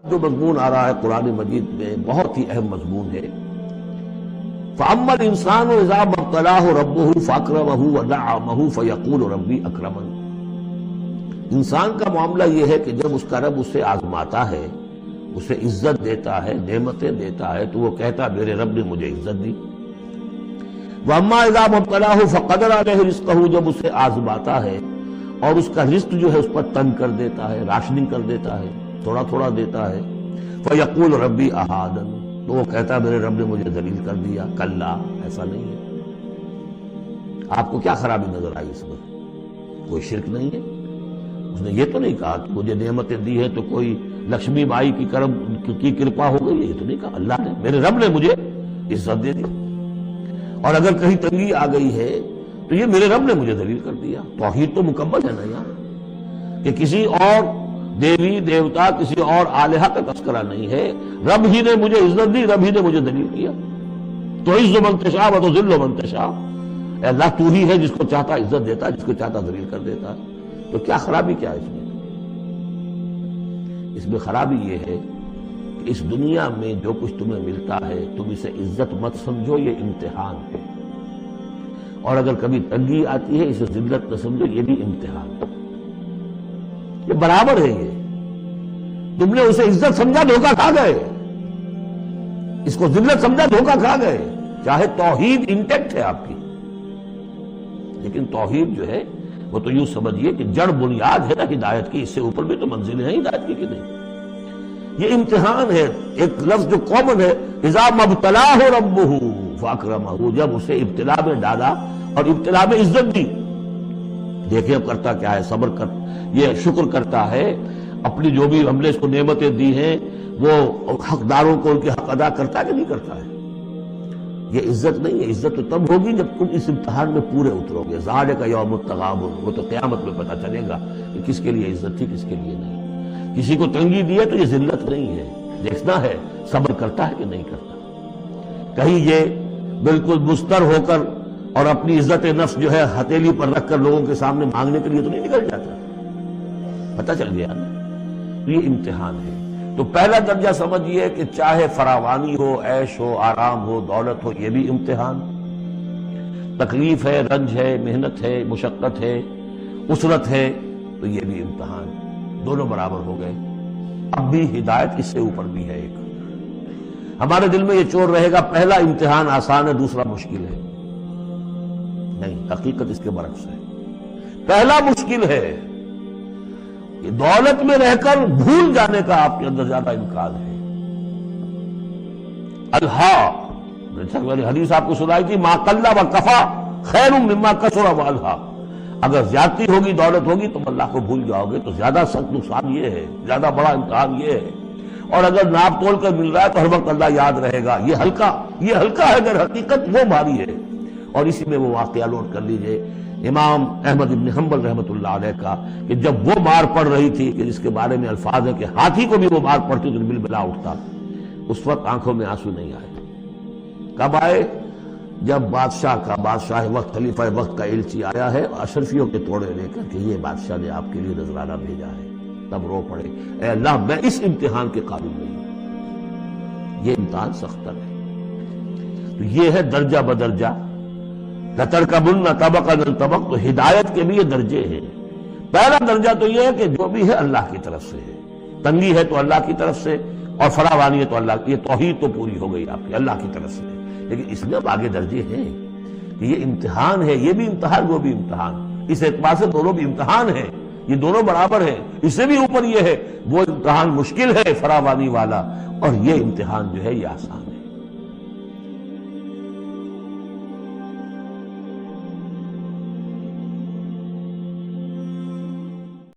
جو مضمون آ رہا ہے قرآن مجید میں بہت ہی اہم مضمون ہے۔ فَأَمَّا الْإِنسَانُ إِذَا مَا ابْتَلَاهُ رَبُّهُ فَأَكْرَمَهُ وَنَعَّمَهُ فَيَقُولُ رَبِّي أَكْرَمَنِ۔ انسان کا معاملہ یہ ہے کہ جب اس کا رب اسے آزماتا ہے، اسے عزت دیتا ہے، نعمتیں دیتا ہے، تو وہ کہتا ہے میرے رب نے مجھے عزت دی۔ وَأَمَّا إِذَا مَا ابْتَلَاهُ فَقَدَرَ عَلَيْهِ رِزْقَهُ، جب اسے آزماتا ہے اور اس کا رزق جو ہے اس پر تنگ کر دیتا ہے، راشننگ کر دیتا ہے، تھوڑا تھوڑا دیتا ہے، فَيَقُولُ رَبِّي أَهَانَنِ، تو وہ کہتا ہے میرے رب نے مجھے ذلیل کر دیا۔ کلا، ایسا نہیں ہے۔ آپ کو کیا خرابی نظر آئی اس میں؟ کوئی شرک نہیں ہے۔ اس نے یہ تو نہیں کہا کہ مجھے نعمتیں دی ہے تو کوئی لکشمی مائی کی کرم کی کرپا ہو گئی، یہ تو نہیں کہا۔ اللہ نے، میرے رب نے مجھے عزت دے دی، اور اگر کہیں تنگی آ گئی ہے تو یہ میرے رب نے مجھے ذلیل کر دیا۔ توحید تو مکمل ہے نا یہاں، کہ کسی اور دیوی دیوتا کسی اور الہہ کا تذکرہ نہیں ہے، رب ہی نے مجھے عزت دی، رب ہی نے مجھے ذلیل کیا۔ تو عز من تشاء و تذل من تشاء، اے اللہ تو ہی ہے جس کو چاہتا عزت دیتا ہے، جس کو چاہتا ذلیل کر دیتا ہے۔ تو کیا خرابی کیا ہے اس میں؟ اس میں خرابی یہ ہے کہ اس دنیا میں جو کچھ تمہیں ملتا ہے تم اسے عزت مت سمجھو، یہ امتحان ہے، اور اگر کبھی تنگی آتی ہے اسے ذلت نہ سمجھو، یہ بھی امتحان ہے۔ یہ برابر ہے، یہ تم نے اسے عزت سمجھا دھوکہ کھا گئے، اس کو ذلت سمجھا دھوکہ کھا گئے۔ چاہے توحید انٹیکٹ ہے آپ کی، لیکن توحید جو ہے وہ تو یوں سمجھیے کہ جڑ بنیاد ہے نا ہدایت کی، اس سے اوپر بھی تو منزلیں ہیں ہدایت کی کہ نہیں؟ یہ امتحان ہے۔ ایک لفظ جو کامن ہے، اذا ما ابتلاہ ربہ فاکرمہ، جب اسے ابتلا میں ڈالا اور ابتلا میں عزت دی۔ دیکھیں اب کرتا کیا ہے، صبر کر، یہ شکر کرتا ہے، اپنی جو بھی ہم نے اس کو نعمتیں دی ہیں وہ حقداروں کو ان کے حق ادا کرتا ہے کہ نہیں کرتا ہے۔ یہ عزت نہیں ہے، عزت تو تب ہوگی جب تم اس امتحان میں پورے اترو گے۔ ذالک یوم التغابن، وہ تو قیامت میں پتہ چلے گا کہ کس کے لیے عزت تھی کس کے لیے نہیں۔ کسی کو تنگی دی ہے تو یہ ذلت نہیں ہے، دیکھنا ہے صبر کرتا ہے کہ نہیں کرتا۔ کہیں یہ بالکل مستر ہو کر اور اپنی عزت نفس جو ہے ہتھیلی پر رکھ کر لوگوں کے سامنے مانگنے کے لیے تو نہیں نکل جاتا، پتہ چل گیا نا۔ تو یہ امتحان ہے۔ تو پہلا درجہ سمجھیے کہ چاہے فراوانی ہو، عیش ہو، آرام ہو، دولت ہو، یہ بھی امتحان۔ تکلیف ہے، رنج ہے، محنت ہے، مشقت ہے، اسرت ہے، تو یہ بھی امتحان، دونوں برابر ہو گئے۔ اب بھی ہدایت اس سے اوپر بھی ہے ایک۔ ہمارے دل میں یہ چور رہے گا پہلا امتحان آسان ہے دوسرا مشکل ہے، نہیں، حقیقت اس کے برعکس ہے۔ پہلا مشکل ہے، یہ دولت میں رہ کر بھول جانے کا آپ کے اندر زیادہ امکان ہے۔ میں حدیث آپ کو سنائی تھی، ما قل و کفا خیر مما کثر و الہا، اگر زیادتی ہوگی دولت ہوگی تم اللہ کو بھول جاؤ گے تو زیادہ سخت نقصان یہ ہے، زیادہ بڑا امتحان یہ ہے۔ اور اگر ناپ تول کر مل رہا ہے تو ہر وقت اللہ یاد رہے گا، یہ ہلکا ہے، اگر حقیقت وہ بھاری ہے۔ اور اسی میں وہ واقعہ نوٹ کر لیجئے امام احمد بن حنبل رحمۃ اللہ علیہ کا، کہ جب وہ مار پڑ رہی تھی کہ جس کے بارے میں الفاظ ہے کہ ہاتھی کو بھی وہ مار پڑتی تو بلبلا اٹھتا، اس وقت آنکھوں میں آنسو نہیں آئے۔ کب آئے؟ جب بادشاہ وقت، خلیفہ وقت کا ایلچی آیا ہے اشرفیوں کے توڑے لے کر کہ یہ بادشاہ نے آپ کے لیے نذرانہ بھیجا ہے، تب رو پڑے، اے اللہ میں اس امتحان کے قابل نہیں ہوں، یہ امتحان سخت ہے۔ تو یہ ہے درجہ بدرجہ، لَتَرْكَبُنَّ طَبَقًا عَنْ طَبَقٍ، تو ہدایت کے بھی یہ درجے ہیں۔ پہلا درجہ تو یہ ہے کہ جو بھی ہے اللہ کی طرف سے ہے، تنگی ہے تو اللہ کی طرف سے، اور فراوانی ہے تو اللہ کی، یہ توحید تو پوری ہو گئی آپ کی اللہ کی طرف سے۔ لیکن اس میں اب آگے درجے ہیں کہ یہ امتحان ہے، یہ بھی امتحان وہ بھی امتحان، اس اعتبار سے دونوں بھی امتحان ہیں، یہ دونوں برابر ہیں۔ اس سے بھی اوپر یہ ہے، وہ امتحان مشکل ہے فراوانی والا، اور یہ امتحان جو ہے یہ آسان ہے۔